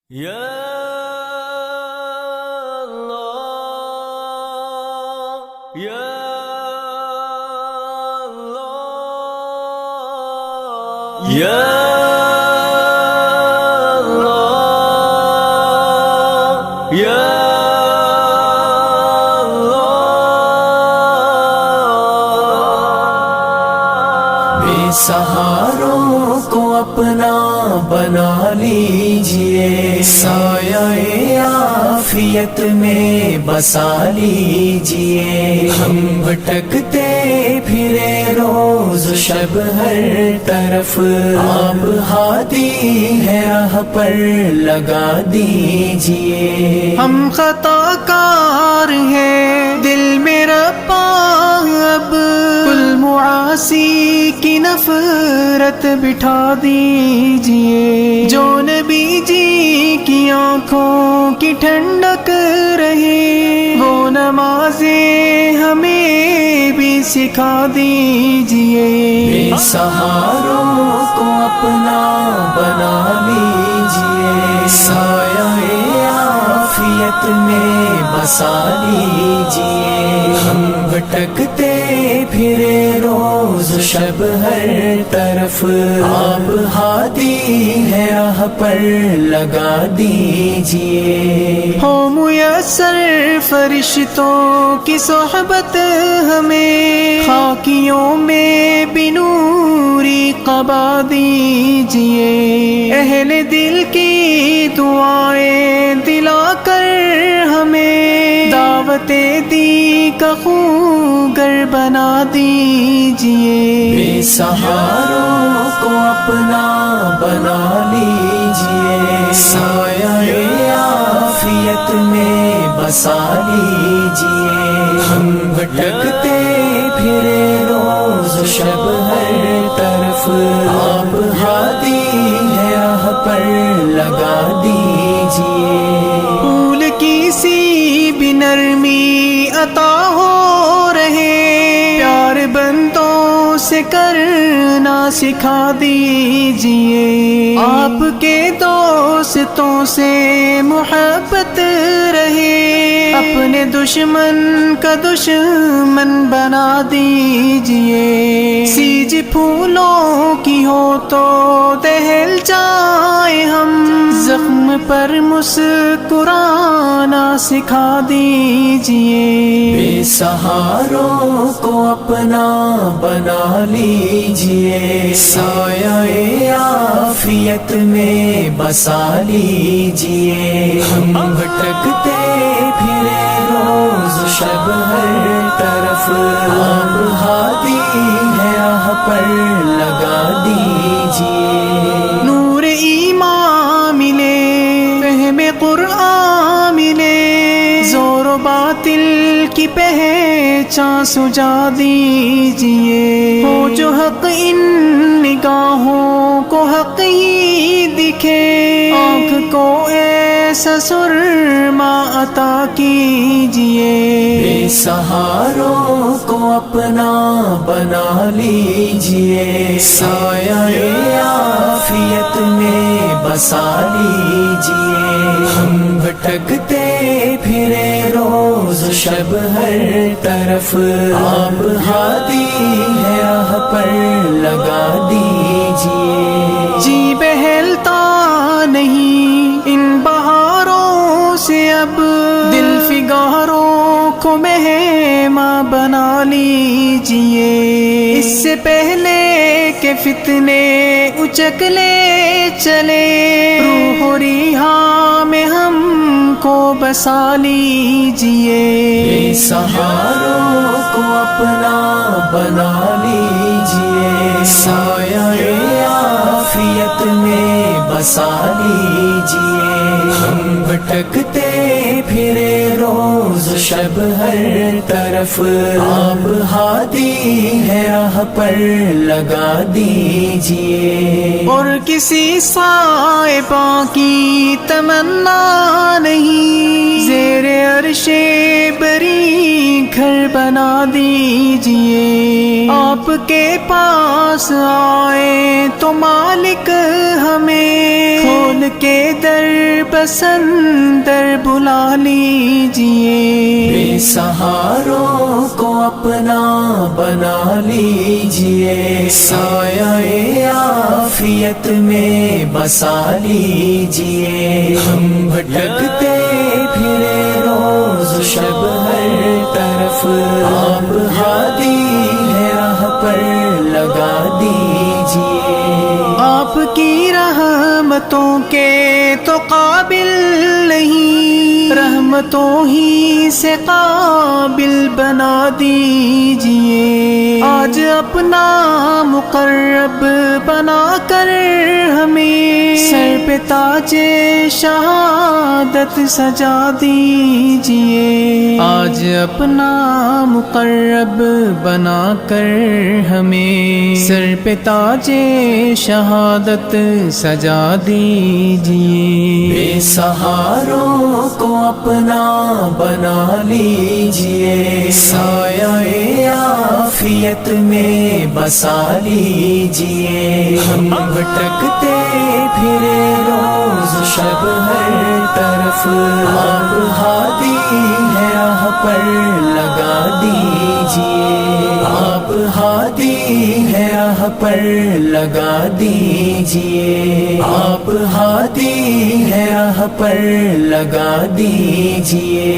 یا اللہ یا اللہ یا اللہ یا بے سہاروں کو اپنا بنا لیجئے، سایہ عافیت میں بسا لیجئے۔ ہم بھٹکتے پھرے روز شب ہر طرف، آپ ہادی ہے راہ پر لگا دیجئے۔ ہم خطا کار ہیں دل میرا اب کل معاصی کی نفرت بٹھا دیجئے۔ جو نبی جی کی آنکھوں کی ٹھنڈک رہے، وہ نمازیں ہمیں بھی سکھا دیجئے۔ بے سہاروں کو اپنا بنا لیجئے، سایہ عافیت میں بسا لیجئے۔ ہم بھٹکتے پھرے روز شب ہر طرف، آپ ہادی ہے راہ پر لگا دیجئے۔ ہو میسر فرشتوں کی صحبت ہمیں، خاکیوں میں بنوری قبا دیجئے۔ اہل دل کی دعائیں دلا کر ہمیں دعوت دی کا خوگر بنا دیجئے۔ بے سہاروں کو اپنا بنا لیجئے، سایہ عافیت میں بسا لیجئے۔ ہم بھٹکتے پھرے روز شب ہر طرف، آپ ہادی ہے راہ پر لگا دیجئے۔ پھول کی سی بھی نرمی عطا ہو رہے، پیار بندوں سے کرنا سکھا دیجئے۔ آپ کے دوستوں سے محبت رہے، اپنے دشمن کا دشمن بنا دیجئے۔ سیج پھولوں کی ہو تو دہل جائے، ہم زخم پر مسکرانا سکھا دیجئے۔ بے سہاروں کو اپنا بنا لیجئے، سایہ عافیت میں بسا لیجئے۔ ہم بھٹکتے پھرے روز شب ہر طرف، آپ ہادی ہے راہ پر لگا دیجئے۔ نور ایمان ملے، فہم قرآن ملے، زور و باطل کی پہچان سجا دیجئے۔ ہو جو حق ان نگاہوں کو حق ہی دکھے، آنکھ کو ایسا سرما عطا کیجئے۔ بے سہاروں کو اپنا بنا لیجئے، سایہ عافیت میں بسا لیجئے۔ ہم بھٹکتے پھرے روز شب ہر طرف، آپ ہادی ہے راہ پر لگا دیجئے۔ جی بہلتا نہیں ان بہاروں سے، اب دل فگاروں کو مہماں بنا لیجئے۔ اس سے پہلے کہ فتنے اچک لے چلے، روح و ریحا میں ہم کو بسا لیجئے۔ بے سہاروں کو اپنا بنا لیجئے، سایہ عافیت میں بسا لیجئے۔ ہم بھٹکتے پھرے روز شب ہر طرف، آپ ہادی ہے راہ پر لگا دیجئے۔ اور کسی صاحبہ کی تمنا نہیں، زیر میرے عرش بری گھر بنا دیجئے، آپ کے پاس آئے تو مالک ہمیں کھول کے در بسندر بلا لیجئے، بے سہاروں کو اپنا بنا لیجئے، سایہ عافیت میں بسا لیجئے، ہم بھٹکتے پھرے روز شب ہر طرف، آپ ہادی ہے راہ پر لگا دیجئے، آپ کی رحمتوں کے تو قابل نہیں، رحمتوں ہی سے قابل بنا دیجئے، آج اپنا مقرب بنا کر ہمیں سر پہ تاج شہادت سجا دیجئے، آج اپنا مقرب بنا کر ہمیں سر پہ تاج شہادت سجا دیجئے، بے سہاروں کو اپنا بنا لیجئے، سایہ عافیت میں بسا لیجئے، ہم بھٹکتے پھرے روز شب ہر طرف، آپ ہادی ہے راہ پر لگا دیجئے، آپ ہادی ہے راہ پر لگا دیجئے، آپ ہادی ہے راہ پر لگا دیجئے۔